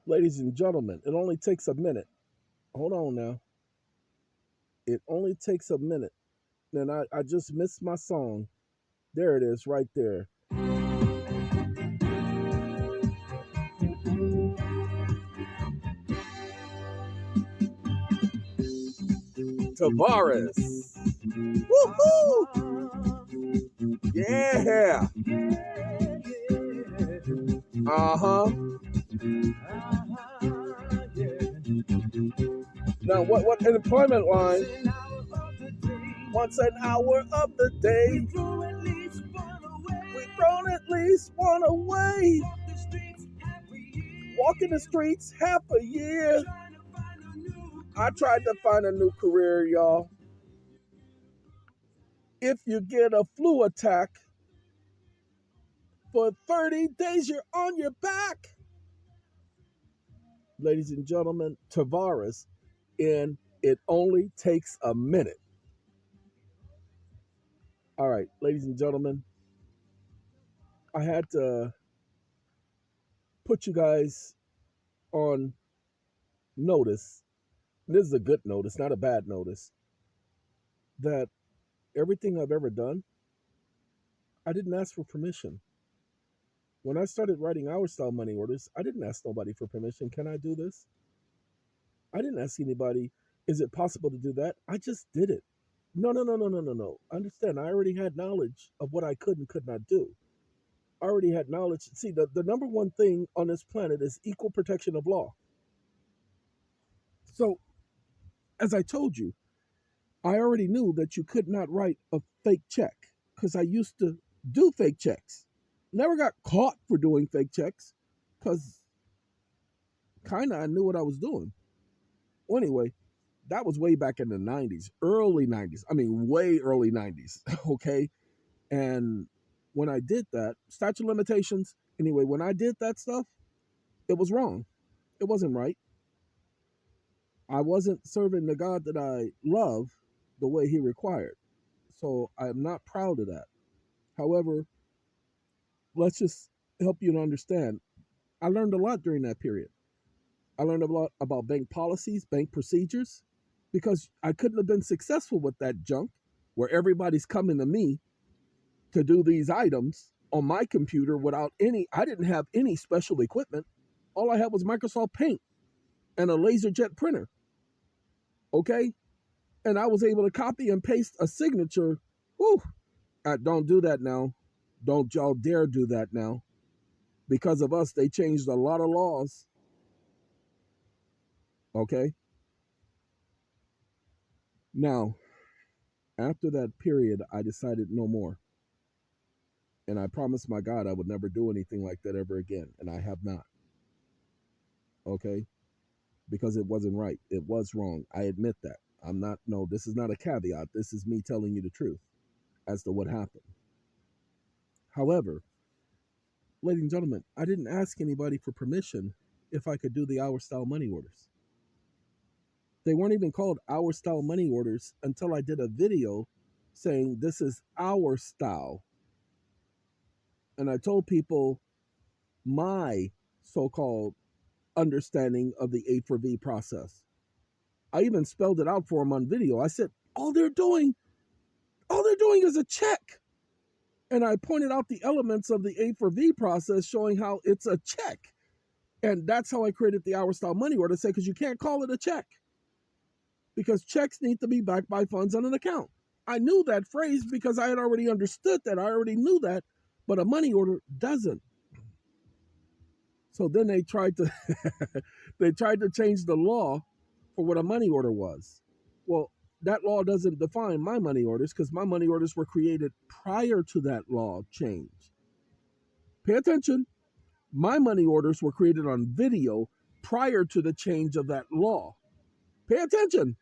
Ladies and gentlemen, it only takes a minute. Hold on now. It only takes a minute. And I just missed my song. There it is right there. Tavares. Woohoo! Yeah. Uh-huh. Now what employment line? Once an hour of the day. We've thrown at least one away. Walking the streets half a year. I tried to find a new career, y'all. If you get a flu attack, for 30 days you're on your back. Ladies and gentlemen, Tavares in It Only Takes a Minute. All right, ladies and gentlemen, I had to put you guys on notice. This is a good notice, not a bad notice, that everything I've ever done, I didn't ask for permission. When I started writing Our Style money orders, I didn't ask nobody for permission. Can I do this? I didn't ask anybody, is it possible to do that? I just did it. No. Understand, I already had knowledge of what I could and could not do. I already had knowledge. See, the number one thing on this planet is equal protection of law. So, as I told you, I already knew that you could not write a fake check because I used to do fake checks. Never got caught for doing fake checks because kind of I knew what I was doing. Well, anyway, that was way back in the 90s, early 90s. I mean, way early 90s, okay? And when I did that, statute of limitations, anyway, when I did that stuff, it was wrong. It wasn't right. I wasn't serving the God that I love the way he required. So I'm not proud of that. However, let's just help you to understand. I learned a lot during that period. I learned a lot about bank policies, bank procedures, because I couldn't have been successful with that junk where everybody's coming to me to do these items on my computer without I didn't have any special equipment. All I had was Microsoft Paint and a LaserJet printer. Okay? And I was able to copy and paste a signature. Whew. Don't do that now. Don't y'all dare do that now. Because of us, they changed a lot of laws. Okay? Now, after that period, I decided no more. And I promised my God I would never do anything like that ever again. And I have not. Okay? Because it wasn't right. It was wrong. I admit that. This is not a caveat. This is me telling you the truth as to what happened. However, ladies and gentlemen, I didn't ask anybody for permission if I could do the Our Style money orders. They weren't even called Our Style money orders until I did a video saying this is our style. And I told people my so-called understanding of the A4V process. I even spelled it out for them on video. I said, all they're doing is a check. And I pointed out the elements of the A4V process showing how it's a check. And that's how I created the Our Style money order, because you can't call it a check. Because checks need to be backed by funds on an account. I knew that phrase because I had already understood that. I already knew that. But a money order doesn't. So then they tried to change the law for what a money order was. Well, that law doesn't define my money orders because my money orders were created prior to that law change. Pay attention. My money orders were created on video prior to the change of that law. Pay attention.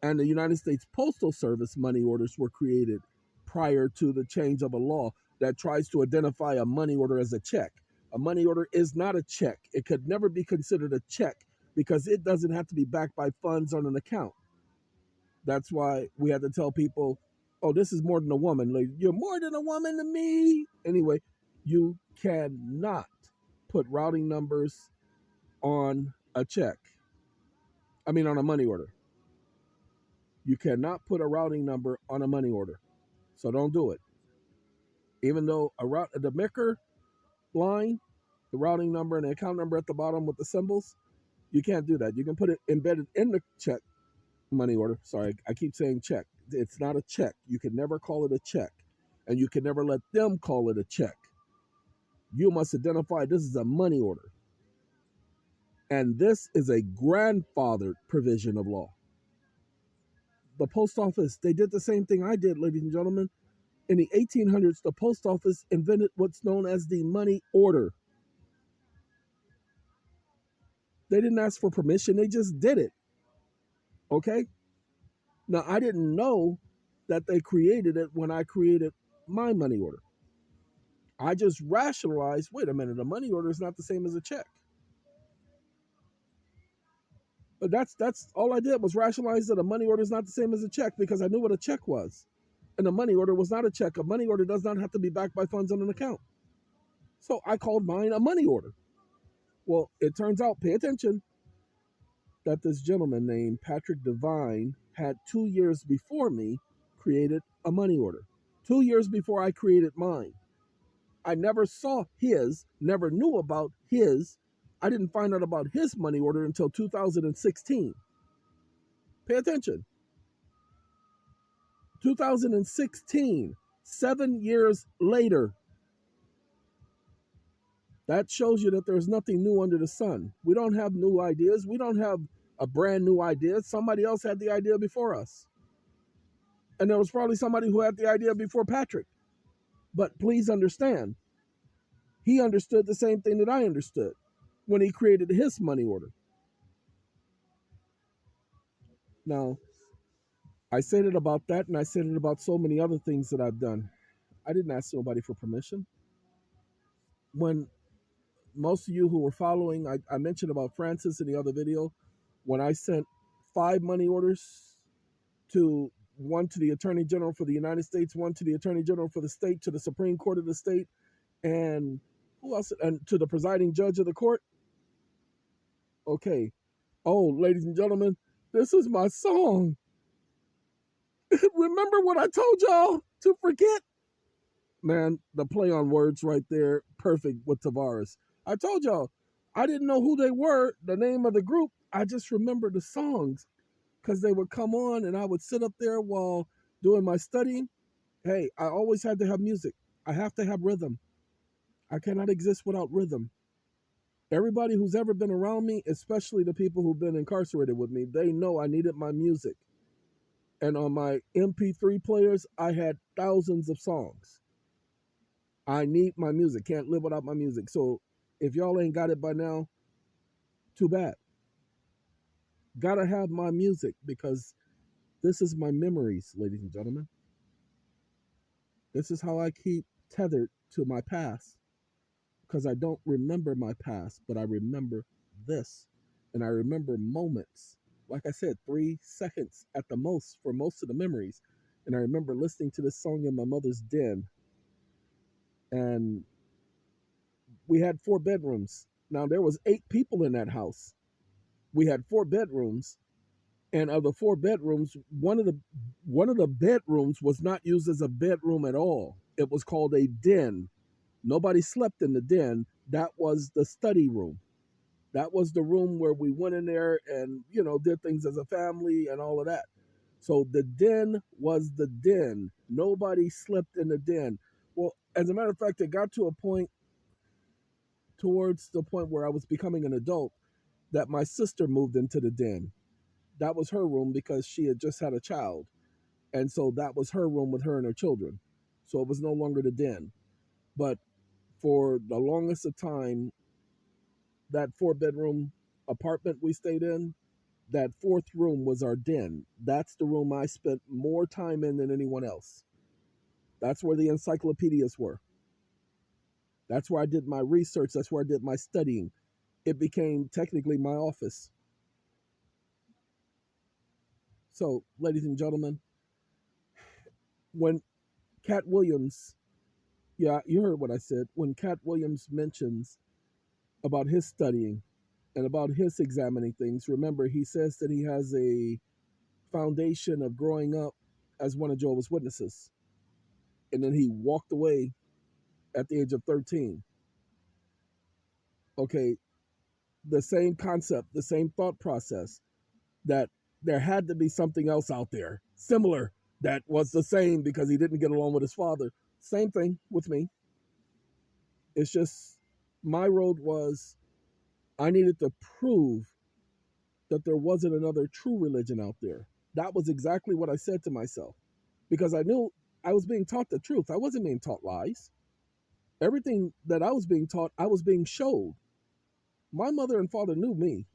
And the United States Postal Service money orders were created prior to the change of a law that tries to identify a money order as a check. A money order is not a check. It could never be considered a check because it doesn't have to be backed by funds on an account. That's why we had to tell people, oh, this is more than a woman. Like, you're more than a woman to me. Anyway, you cannot put routing numbers on a check. I mean, on a money order. You cannot put a routing number on a money order. So don't do it. Even though the MICR line, the routing number and the account number at the bottom with the symbols, you can't do that. You can put it embedded in the check money order. Sorry, I keep saying check. It's not a check. You can never call it a check. And you can never let them call it a check. You must identify this is a money order. And this is a grandfathered provision of law. The post office, they did the same thing I did, ladies and gentlemen. In the 1800s, the post office invented what's known as the money order. They didn't ask for permission, they just did it. Okay? Now, I didn't know that they created it when I created my money order. I just rationalized, wait a minute, a money order is not the same as a check. But that's all I did was rationalize that a money order is not the same as a check because I knew what a check was. And a money order was not a check. A money order does not have to be backed by funds on an account. So I called mine a money order. Well, it turns out, pay attention, that this gentleman named Patrick Devine had 2 years before me created a money order. 2 years before I created mine. I never saw his, never knew about his. I didn't find out about his money order until 2016. Pay attention. 2016, 7 years later. That shows you that there's nothing new under the sun. We don't have new ideas. We don't have a brand new idea. Somebody else had the idea before us. And there was probably somebody who had the idea before Patrick. But please understand, he understood the same thing that I understood when he created his money order. Now, I said it about that, and I said it about so many other things that I've done. I didn't ask nobody for permission. When most of you who were following, I mentioned about Francis in the other video, when I sent 5 money orders to one to the Attorney General for the United States, one to the Attorney General for the state, to the Supreme Court of the state, and who else? And to the presiding judge of the court. Okay. Oh, ladies and gentlemen, this is my song. Remember what I told y'all to forget? Man, the play on words right there, perfect with Tavares. I told y'all, I didn't know who they were, the name of the group. I just remember the songs because they would come on and I would sit up there while doing my studying. Hey, I always had to have music. I have to have rhythm. I cannot exist without rhythm. Everybody who's ever been around me, especially the people who've been incarcerated with me, they know I needed my music. And on my MP3 players, I had thousands of songs. I need my music. Can't live without my music. So if y'all ain't got it by now, too bad. Gotta have my music because this is my memories, ladies and gentlemen. This is how I keep tethered to my past because I don't remember my past, but I remember this. And I remember moments, like I said, 3 seconds at the most for most of the memories. And I remember listening to this song in my mother's den. And we had 4 bedrooms. Now there was 8 people in that house. We had 4 bedrooms. And of the 4 bedrooms, one of the bedrooms was not used as a bedroom at all. It was called a den. Nobody slept in the den. That was the study room. That was the room where we went in there and, did things as a family and all of that. So the den was the den. Nobody slept in the den. Well, as a matter of fact, it got to a point towards the point where I was becoming an adult that my sister moved into the den. That was her room because she had just had a child. And so that was her room with her and her children. So it was no longer the den. But for the longest of time, that 4-bedroom apartment we stayed in, that 4th room was our den. That's the room I spent more time in than anyone else. That's where the encyclopedias were. That's where I did my research. That's where I did my studying. It became technically my office. So, ladies and gentlemen, when Cat Williams, yeah, you heard what I said. When Cat Williams mentions about his studying, And about his examining things, remember, he says that he has a foundation of growing up as one of Jehovah's Witnesses. And then he walked away at the age of 13. Okay, the same concept, the same thought process, that there had to be something else out there similar that was the same because he didn't get along with his father. Same thing with me. It's just my road was I needed to prove that there wasn't another true religion out there. That was exactly what I said to myself because I knew I was being taught the truth. I wasn't being taught lies. Everything that I was being taught, I was being showed. My mother and father knew me.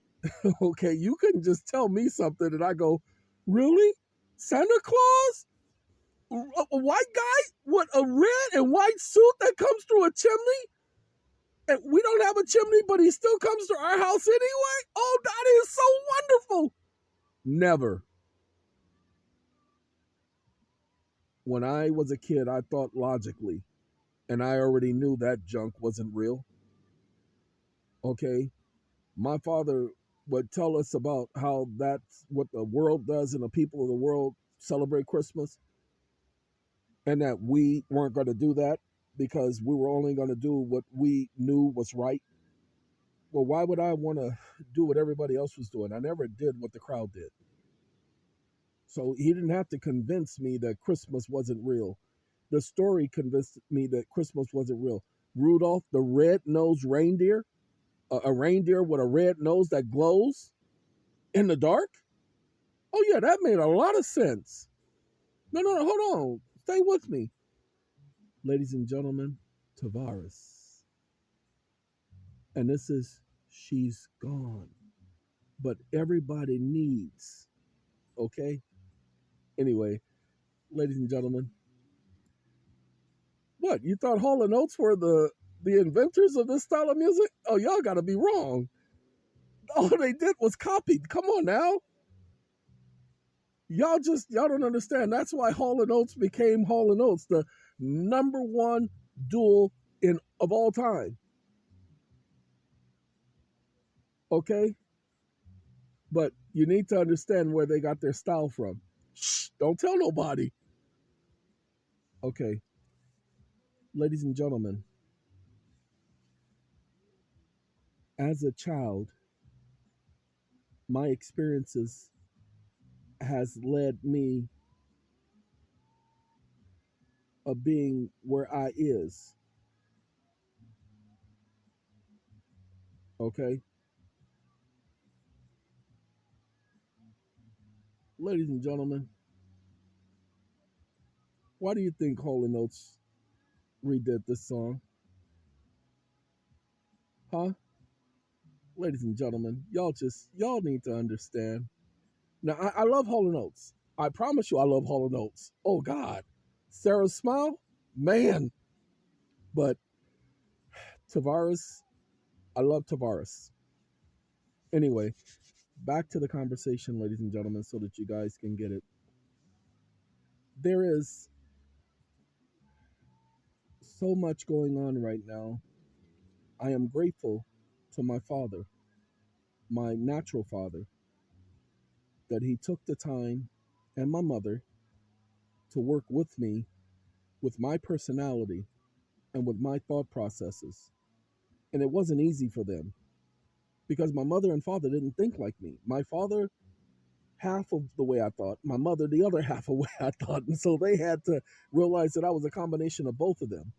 Okay, you couldn't just tell me something and I go, really? Santa Claus? A white guy with a red and white suit that comes through a chimney? And we don't have a chimney, but he still comes to our house anyway? Oh, that is so wonderful. Never. When I was a kid, I thought logically, and I already knew that junk wasn't real. Okay? My father would tell us about how that's what the world does and the people of the world celebrate Christmas, and that we weren't going to do that because we were only going to do what we knew was right. Well, why would I want to do what everybody else was doing? I never did what the crowd did. So he didn't have to convince me that Christmas wasn't real. The story convinced me that Christmas wasn't real. Rudolph the red-nosed reindeer, a reindeer with a red nose that glows in the dark. Oh yeah, that made a lot of sense. No, no, no, hold on. Stay with me. Ladies and gentlemen, Tavares. And this is She's Gone. But everybody needs, okay? Anyway, ladies and gentlemen, what? You thought Hall and Oates were the inventors of this style of music? Oh, y'all gotta be wrong. All they did was copy. Come on now. Y'all don't understand. That's why Hall and Oates became Hall and Oates, the number one duel in of all time. Okay? But you need to understand where they got their style from. Shh, don't tell nobody. Okay, ladies and gentlemen, as a child, my experiences has led me of being where I is. Okay, ladies and gentlemen, why do you think Hall and Oates redid this song? Huh? Ladies and gentlemen, y'all need to understand. Now I love Hall and Oates. I promise you I love Hall and Oates. Oh God. Sarah's smile? Man. But Tavares, I love Tavares. Anyway, back to the conversation, ladies and gentlemen, so that you guys can get it. There is so much going on right now. I am grateful to my father, my natural father, that he took the time, and my mother, to work with me, with my personality, and with my thought processes. And it wasn't easy for them because my mother and father didn't think like me. My father, half of the way I thought, my mother, the other half of the way I thought. And so they had to realize that I was a combination of both of them.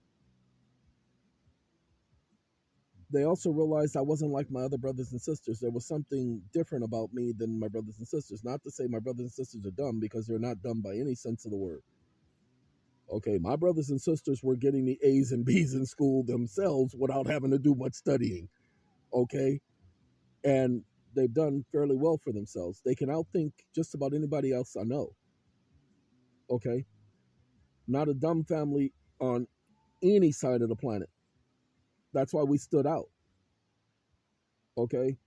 They also realized I wasn't like my other brothers and sisters. There was something different about me than my brothers and sisters. Not to say my brothers and sisters are dumb, because they're not dumb by any sense of the word. Okay, my brothers and sisters were getting the A's and B's in school themselves without having to do much studying. Okay, and they've done fairly well for themselves. They can outthink just about anybody else I know. Okay, not a dumb family on any side of the planet. That's why we stood out. Okay,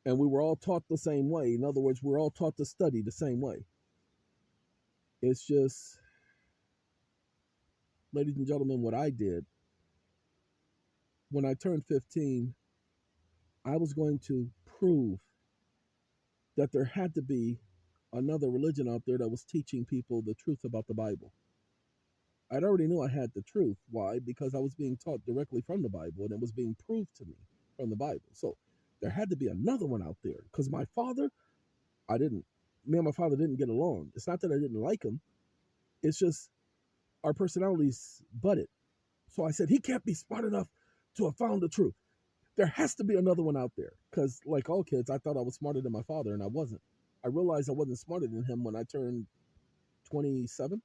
and we were all taught the same way. In other words, we we're all taught to study the same way. It's just, ladies and gentlemen, what I did when I turned 15, I was going to prove that there had to be another religion out there that was teaching people the truth about the Bible. I'd already knew I had the truth. Why? Because I was being taught directly from the Bible, and it was being proved to me from the Bible. So there had to be another one out there. Because my father, me and my father didn't get along. It's not that I didn't like him. It's just our personalities butted. So I said, he can't be smart enough to have found the truth. There has to be another one out there. Because like all kids, I thought I was smarter than my father, and I wasn't. I realized I wasn't smarter than him when I turned 27.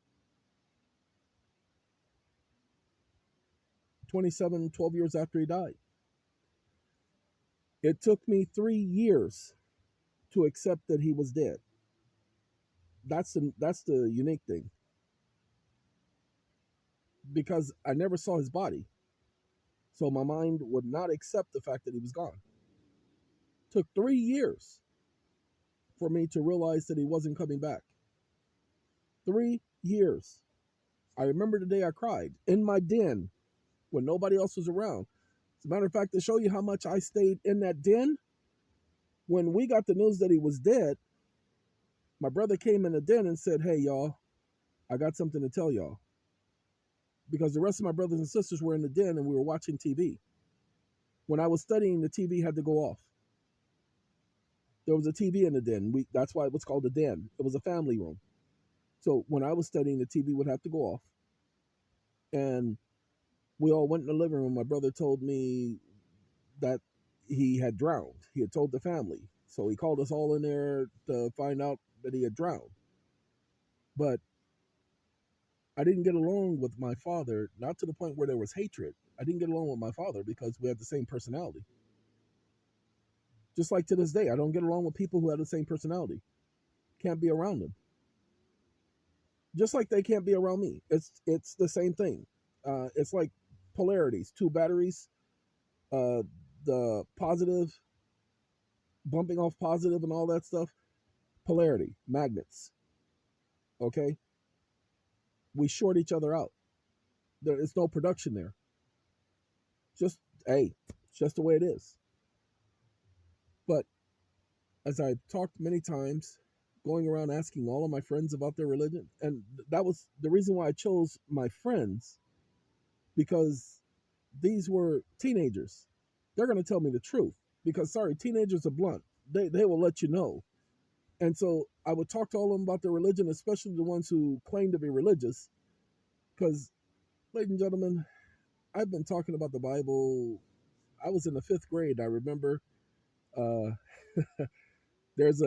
27, 12 years after he died. It took me 3 years to accept that he was dead. That's the unique thing. Because I never saw his body. So my mind would not accept the fact that he was gone. It took 3 years for me to realize that he wasn't coming back. 3 years. I remember the day I cried in my den when nobody else was around. As a matter of fact, to show you how much I stayed in that den, when we got the news that he was dead, my brother came in the den and said, "Hey, y'all, I got something to tell y'all." Because the rest of my brothers and sisters were in the den and we were watching TV. When I was studying, the TV had to go off. There was a TV in the den. That's why it was called a den. It was a family room. So when I was studying, the TV would have to go off. And we all went in the living room. My brother told me that he had drowned. He had told the family. So he called us all in there to find out that he had drowned. But I didn't get along with my father, not to the point where there was hatred. I didn't get along with my father because we had the same personality. Just like to this day, I don't get along with people who have the same personality. Can't be around them. Just like they can't be around me. It's the same thing. It's like polarities, two batteries. The positive, bumping off positive and all that stuff. Polarity, magnets. Okay? We short each other out. There is no production there. Just, hey, it's just the way it is. But as I've talked many times, going around asking all of my friends about their religion, and that was the reason why I chose my friends, because these were teenagers. They're going to tell me the truth because, sorry, teenagers are blunt. They will let you know. And so I would talk to all of them about their religion, especially the ones who claim to be religious. Because, ladies and gentlemen, I've been talking about the Bible. I was in the 5th grade. I remember uh, there's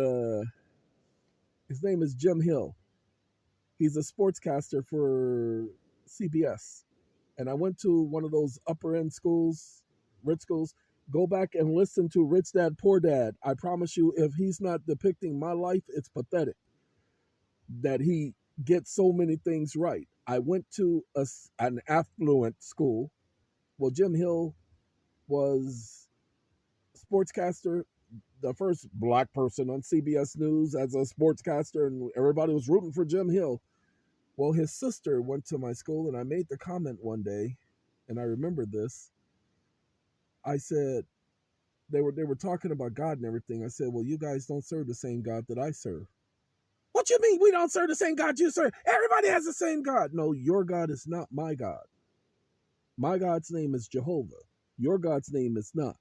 his name is Jim Hill. He's a sportscaster for CBS. And I went to one of those upper end schools, rich schools. Go back and listen to Rich Dad Poor Dad. I promise you, if he's not depicting my life, it's pathetic that he gets so many things right. I went to an affluent school. Well, Jim Hill was sportscaster, the first black person on CBS News as a sportscaster, and everybody was rooting for Jim Hill. Well, his sister went to my school, and I made the comment one day, and I remember this. I said, they were talking about God and everything. I said, well, you guys don't serve the same God that I serve. What you mean we don't serve the same God you serve? Everybody has the same God. No, your God is not my God. My God's name is Jehovah. Your God's name is not.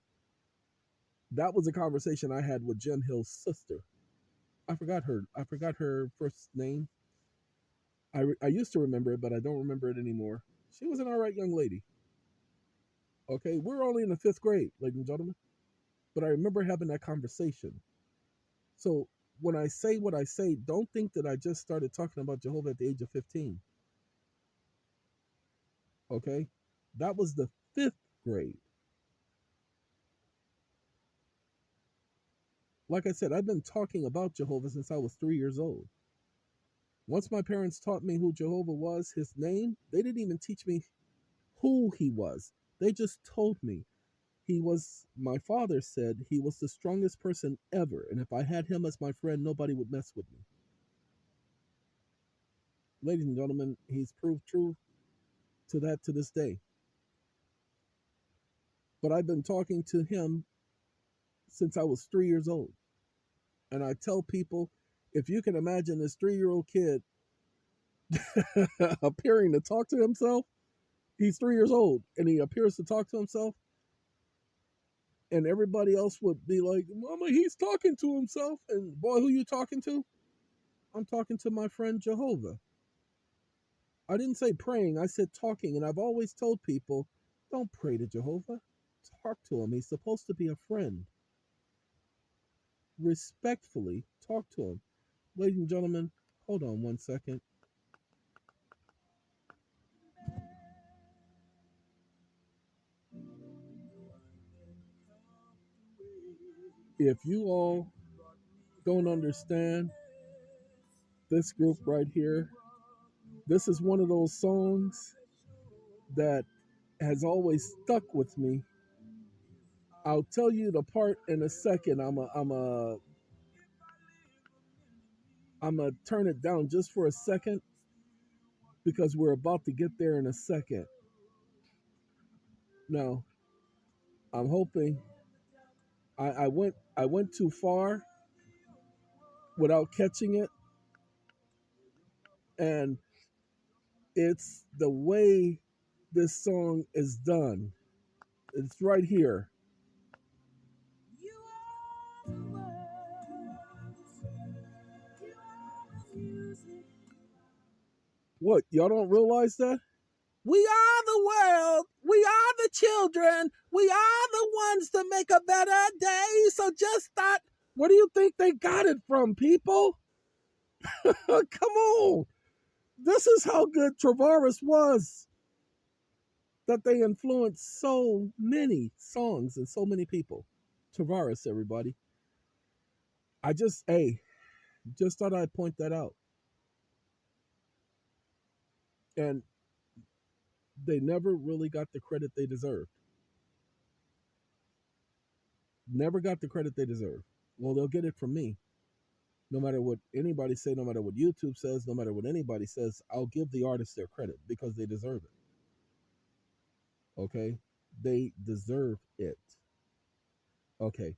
That was a conversation I had with Jim Hill's sister. I forgot her first name. I used to remember it, but I don't remember it anymore. She was an all right young lady. Okay, we're only in the 5th grade, ladies and gentlemen. But I remember having that conversation. So when I say what I say, don't think that I just started talking about Jehovah at the age of 15. Okay? That was the 5th grade. Like I said, I've been talking about Jehovah since I was 3 years old. Once my parents taught me who Jehovah was, his name, they didn't even teach me who he was. They just told me. My father said he was the strongest person ever, and if I had him as my friend, nobody would mess with me. Ladies and gentlemen, he's proved true to that to this day. But I've been talking to him since I was 3 years old. And I tell people, if you can imagine this 3-year-old kid appearing to talk to himself, he's 3 years old and he appears to talk to himself, and everybody else would be like, Mama, he's talking to himself. And boy, who you talking to? I'm talking to my friend Jehovah. I didn't say praying, I said talking. And I've always told people, don't pray to Jehovah. Talk to him. He's supposed to be a friend. Respectfully talk to him. Ladies and gentlemen, hold on one second. If you all don't understand this group right here, this is one of those songs that has always stuck with me. I'll tell you the part in a second. I'm a turn it down just for a second because we're about to get there in a second. Now, I'm hoping I went too far without catching it, and it's the way this song is done. It's right here. What, y'all don't realize that? We are the world. We are the children. We are the ones to make a better day. So just start. Where do you think they got it from, people? Come on. This is how good Travaris was. That they influenced so many songs and so many people. Travaris, everybody. Just thought I'd point that out. And they never really got the credit they deserved. Never got the credit they deserve. Well, they'll get it from me. No matter what anybody say, no matter what YouTube says, no matter what anybody says, I'll give the artist their credit because they deserve it. Okay? They deserve it. Okay.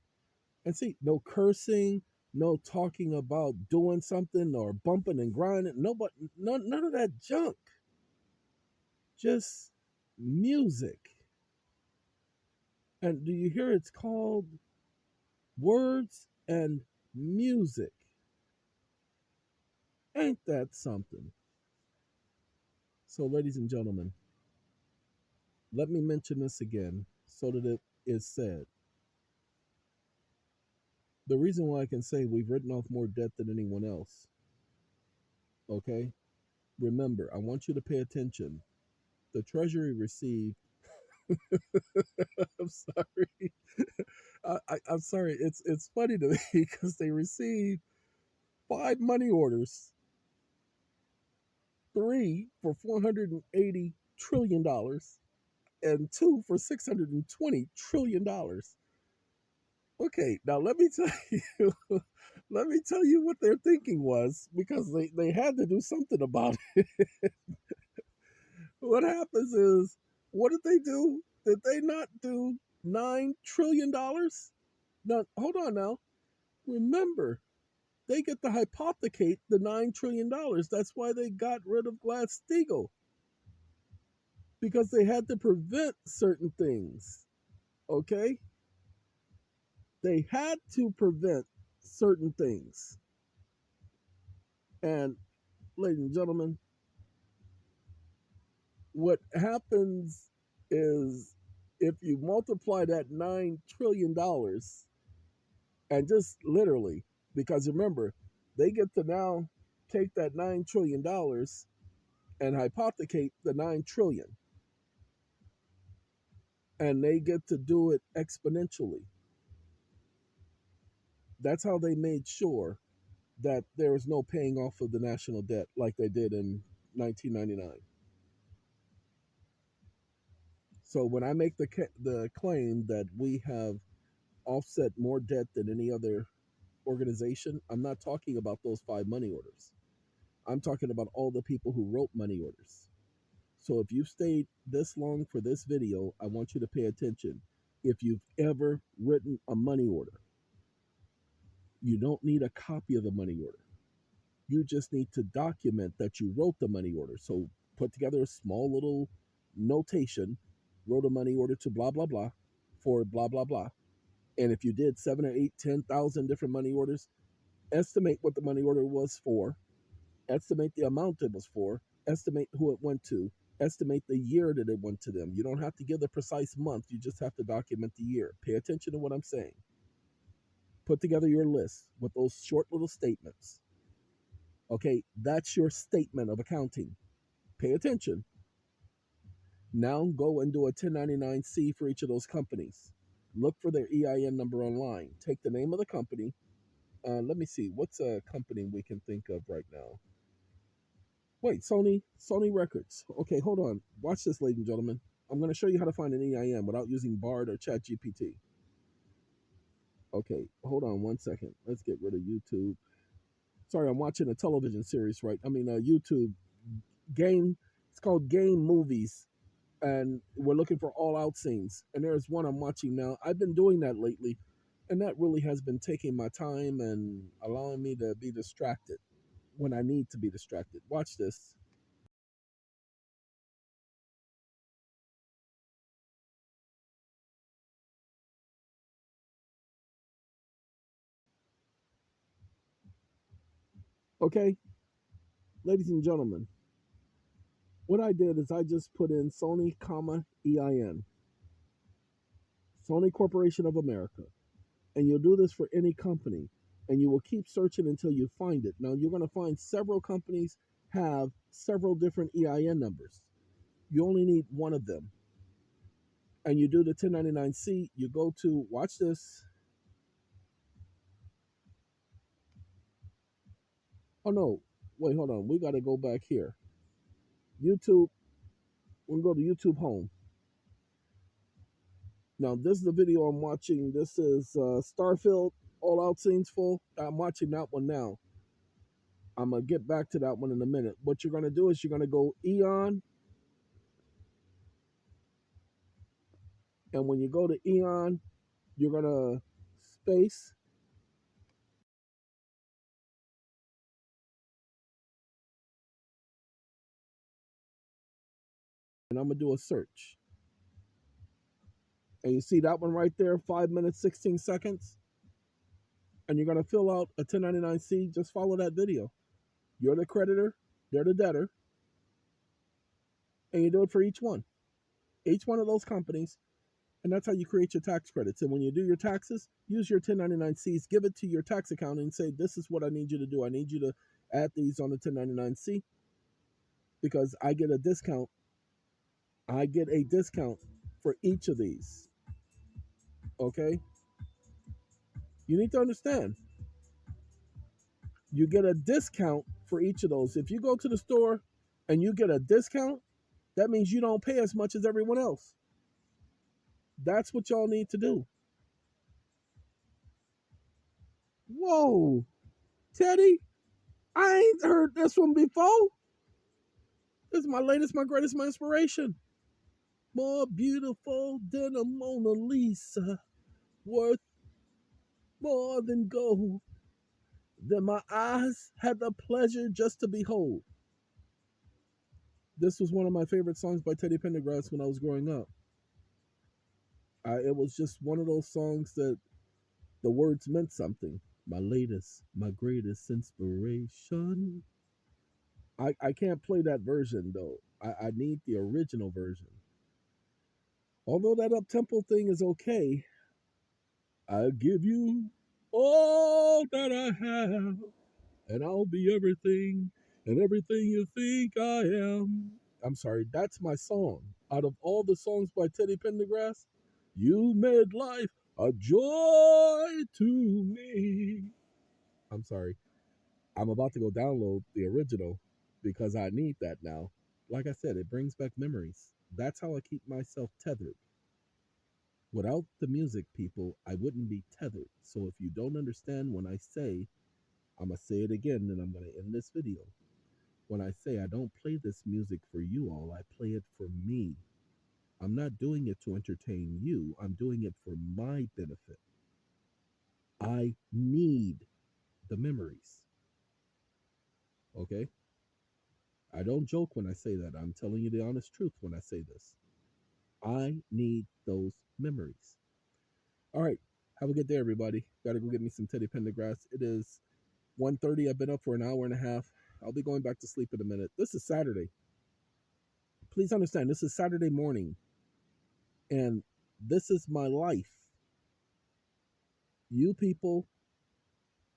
And see, no cursing, no talking about doing something or bumping and grinding. None of that junk. Just music. And do you hear it's called words and music? Ain't that something? So, ladies and gentlemen, let me mention this again so that it is said. The reason why I can say we've written off more debt than anyone else, okay? Remember, I want you to pay attention. The Treasury received, I'm sorry, I'm sorry, it's funny to me because they received 5 money orders, 3 for $480 trillion and 2 for $620 trillion. Okay, now let me tell you, let me tell you what their thinking was because they had to do something about it. What happens is, what did they do? Did they not do $9 trillion? Now, hold on now. Remember, they get to hypothecate the $9 trillion. That's why they got rid of Glass-Steagall because they had to prevent certain things. Okay? They had to prevent certain things. And ladies and gentlemen, what happens is if you multiply that $9 trillion and just literally, because remember, they get to now take that $9 trillion and hypothecate the 9 trillion, and they get to do it exponentially. That's how they made sure that there was no paying off of the national debt like they did in 1999. So when I make the claim that we have offset more debt than any other organization, I'm not talking about those 5 money orders. I'm talking about all the people who wrote money orders. So if you've stayed this long for this video, I want you to pay attention. If you've ever written a money order, You don't need a copy of the money order. You just need to document that you wrote the money order. So put together a small little notation, wrote a money order to blah, blah, blah for blah, blah, blah. And if you did 7 or 8, 10,000 different money orders, estimate what the money order was for, estimate the amount it was for, estimate who it went to, estimate the year that it went to them. You don't have to give the precise month, you just have to document the year. Pay attention to what I'm saying. Put together your list with those short little statements. Okay, that's your statement of accounting. Pay attention. Now go and do a 1099-C for each of those companies. Look for their EIN number online. Take the name of the company. Let me see. What's a company we can think of right now? Wait, Sony Records. Okay, hold on. Watch this, ladies and gentlemen. I'm going to show you how to find an EIN without using Bard or ChatGPT. Okay, hold on one second. Let's get rid of YouTube. Sorry, I'm watching a television series, right? I mean, YouTube game. It's called Game Movies, and we're looking for all out scenes. And there's one I'm watching now. I've been doing that lately, and that really has been taking my time and allowing me to be distracted when I need to be distracted. Watch this. Okay, ladies and gentlemen, what I did is I just put in Sony, comma, EIN, Sony Corporation of America. And you'll do this for any company. And you will keep searching until you find it. Now, you're going to find several companies have several different EIN numbers. You only need one of them. And you do the 1099-C, you go to, watch this. Oh, no. Wait, hold on. We got to go back here. YouTube. We'll go to YouTube Home. Now, this is the video I'm watching. This is Starfield, All Out Scenes Full. I'm watching that one now. I'm going to get back to that one in a minute. What you're going to do is you're going to go Eon. And when you go to Eon, you're going to space. And I'm going to do a search. And you see that one right there, 5 minutes, 16 seconds. And you're going to fill out a 1099-C. Just follow that video. You're the creditor, they're the debtor. And you do it for each one. Each one of those companies. And that's how you create your tax credits. And when you do your taxes, use your 1099-Cs, give it to your tax accountant and say, this is what I need you to do. I need you to add these on the 1099-C because I get a discount. I get a discount for each of these. Okay? You need to understand. You get a discount for each of those. If you go to the store and you get a discount, that means you don't pay as much as everyone else. That's what y'all need to do. Whoa, Teddy, I ain't heard this one before. This is my latest, my greatest, my inspiration. More beautiful than a Mona Lisa, worth more than gold, that my eyes had the pleasure just to behold. This was one of my favorite songs by Teddy Pendergrass when I was growing up. It was just one of those songs that the words meant something. My latest, my greatest inspiration. I can't play that version though. I need the original version. Although that up tempo thing is okay, I'll give you all that I have, and I'll be everything and everything you think I am. I'm sorry, that's my song. Out of all the songs by Teddy Pendergrass, you made life a joy to me. I'm sorry. I'm about to go download the original because I need that now. Like I said, it brings back memories. That's how I keep myself tethered. Without the music, people, I wouldn't be tethered. So if you don't understand when I say, I'm going to say it again and I'm going to end this video. When I say I don't play this music for you all, I play it for me. I'm not doing it to entertain you. I'm doing it for my benefit. I need the memories. Okay? I don't joke when I say that. I'm telling you the honest truth when I say this. I need those memories. All right. Have a good day, everybody. Gotta go get me some Teddy Pendergrass. It is 1:30. I've been up for an hour and a half. I'll be going back to sleep in a minute. This is Saturday. Please understand, this is Saturday morning, and this is my life. You people,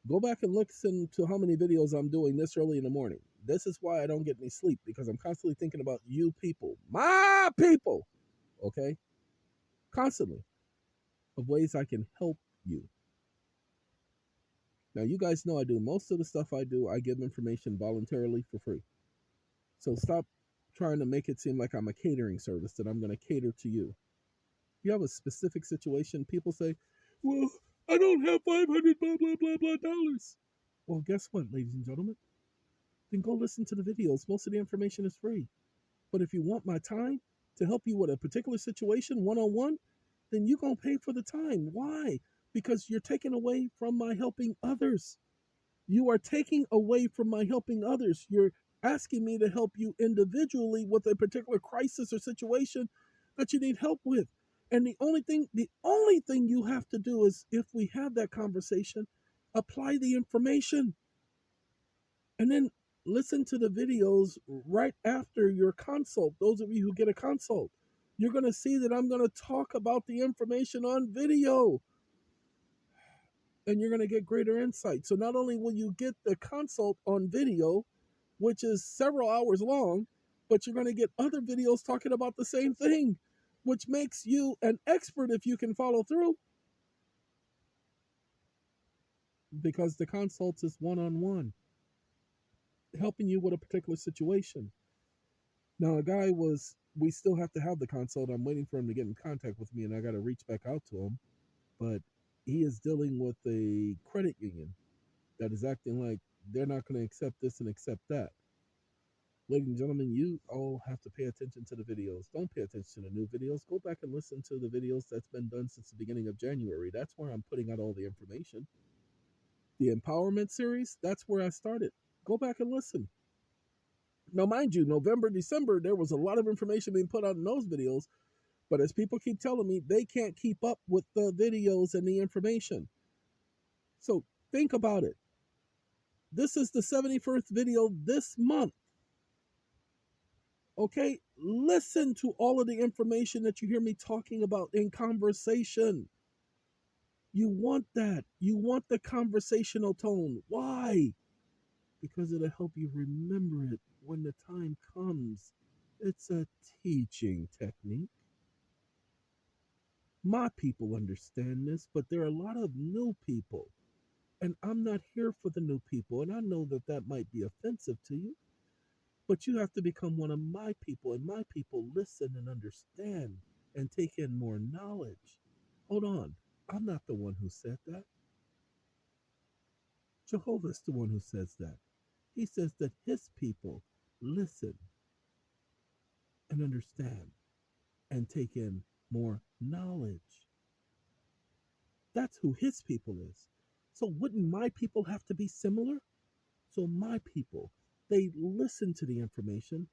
go back and listen to how many videos I'm doing this early in the morning. This is why I don't get any sleep, because I'm constantly thinking about you people, my people, okay? Constantly, of ways I can help you. Now, you guys know I do most of the stuff I do, I give information voluntarily for free. So stop trying to make it seem like I'm a catering service, that I'm going to cater to you. If you have a specific situation, people say, well, I don't have 500 blah, blah, blah, blah dollars. Well, guess what, ladies and gentlemen? Then go listen to the videos. Most of the information is free. But if you want my time to help you with a particular situation one-on-one, then you're going to pay for the time. Why? Because you're taking away from my helping others. You are taking away from my helping others. You're asking me to help you individually with a particular crisis or situation that you need help with. And the only thing you have to do is, if we have that conversation, apply the information. And then listen to the videos right after your consult. Those of you who get a consult, you're going to see that I'm going to talk about the information on video, and you're going to get greater insight. So not only will you get the consult on video, which is several hours long, but you're going to get other videos talking about the same thing, which makes you an expert if you can follow through, because the consult is one-on-one, helping you with a particular situation. Now, we still have to have the consult. I'm waiting for him to get in contact with me, and I got to reach back out to him. But he is dealing with a credit union that is acting like they're not going to accept this and accept that. Ladies and gentlemen, you all have to pay attention to the videos. Don't pay attention to the new videos. Go back and listen to the videos that's been done since the beginning of January. That's where I'm putting out all the information. The empowerment series, that's where I started. Go back and listen. Now, mind you, November, December, there was a lot of information being put out in those videos. But as people keep telling me, they can't keep up with the videos and the information. So think about it. This is the 71st video this month. Okay? Listen to all of the information that you hear me talking about in conversation. You want that. You want the conversational tone. Why? Because it'll help you remember it when the time comes. It's a teaching technique. My people understand this, but there are a lot of new people. And I'm not here for the new people. And I know that that might be offensive to you, but you have to become one of my people. And my people listen and understand and take in more knowledge. Hold on. I'm not the one who said that. Jehovah's the one who says that. He says that his people listen and understand and take in more knowledge. That's who his people is. So wouldn't my people have to be similar? So my people, they listen to the information,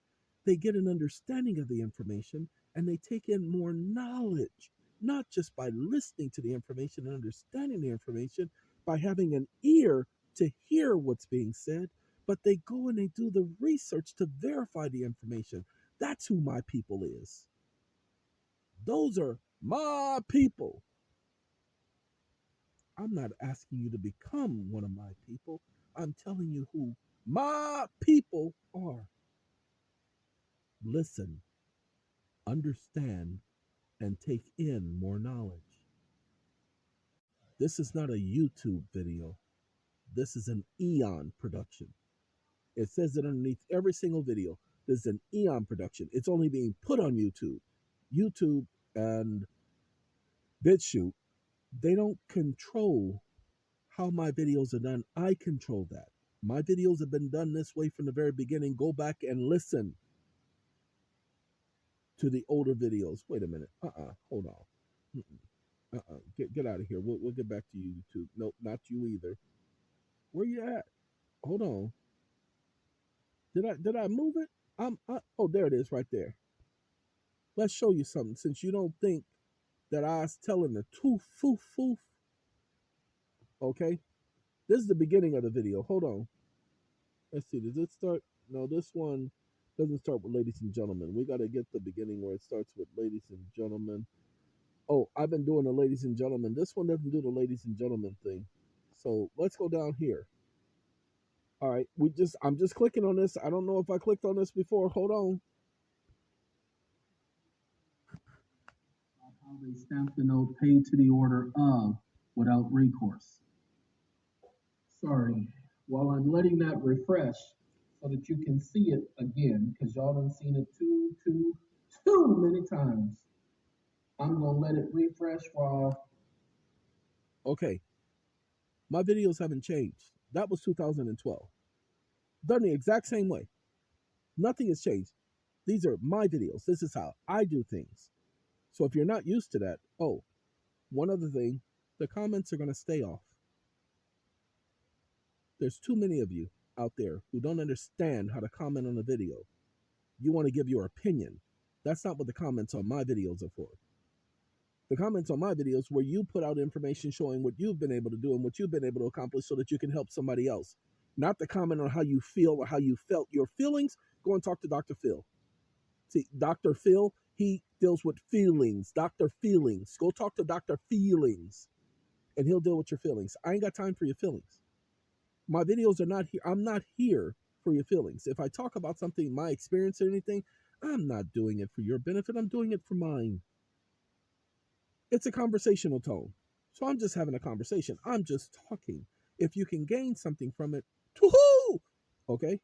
they get an understanding of the information, and they take in more knowledge, not just by listening to the information and understanding the information, by having an ear to hear what's being said, but they go and they do the research to verify the information. That's who my people is. Those are my people. I'm not asking you to become one of my people. I'm telling you who my people are. Listen, understand, and take in more knowledge. This is not a YouTube video. This is an Eon production. It says it underneath every single video. This is an Eon production. It's only being put on YouTube. YouTube and BitChute, they don't control how my videos are done. I control that. My videos have been done this way from the very beginning. Go back and listen to the older videos. Wait a minute. Hold on. Get out of here. We'll get back to you, YouTube. Nope, not you either. Where you at? Hold on. Did I move it? Oh, there it is right there. Let's show you something since you don't think that I was telling the truth. Foof, foof. Okay. This is the beginning of the video. Hold on. Let's see. Does it start? No, this one doesn't start with ladies and gentlemen. We got to get the beginning where it starts with ladies and gentlemen. Oh, I've been doing the ladies and gentlemen. This one doesn't do the ladies and gentlemen thing. So let's go down here. All right. I'm just clicking on this. I don't know if I clicked on this before. Hold on. How they stamp the note paid to the order of without recourse. Sorry. While I'm letting that refresh so that you can see it again, because y'all done seen it too many times. I'm gonna let it refresh while. Okay, my videos haven't changed. That was 2012. Done the exact same way. Nothing has changed. These are my videos. This is how I do things. So if you're not used to that, oh, one other thing, the comments are gonna stay off. There's too many of you out there who don't understand how to comment on a video. You want to give your opinion. That's not what the comments on my videos are for. The comments on my videos where you put out information showing what you've been able to do and what you've been able to accomplish so that you can help somebody else. Not the comment on how you feel or how you felt. Your feelings, go and talk to Dr. Phil. See, Dr. Phil, he deals with feelings. Dr. Feelings. Go talk to Dr. Feelings and he'll deal with your feelings. I ain't got time for your feelings. My videos are not here. I'm not here for your feelings. If I talk about something, my experience or anything, I'm not doing it for your benefit. I'm doing it for mine. It's a conversational tone. So I'm just having a conversation. I'm just talking. If you can gain something from it, woohoo! Okay?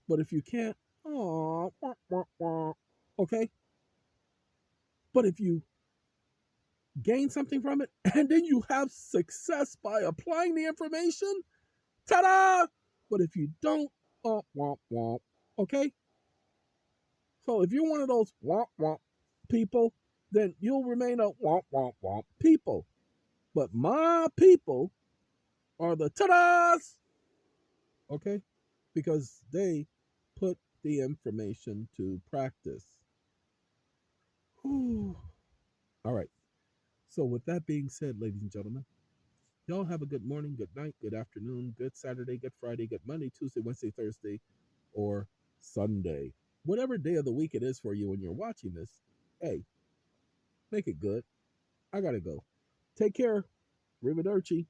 But if you can't, oh, okay? But if you gain something from it and then you have success by applying the information, ta-da! But if you don't, okay? So if you're one of those people, then you'll remain a people. But my people are the ta-das, okay? Because they put the information to practice. Whew. All right. So with that being said, ladies and gentlemen, y'all have a good morning, good night, good afternoon, good Saturday, good Friday, good Monday, Tuesday, Wednesday, Thursday, or Sunday. Whatever day of the week it is for you when you're watching this, hey, make it good. I gotta go. Take care. Arrivederci.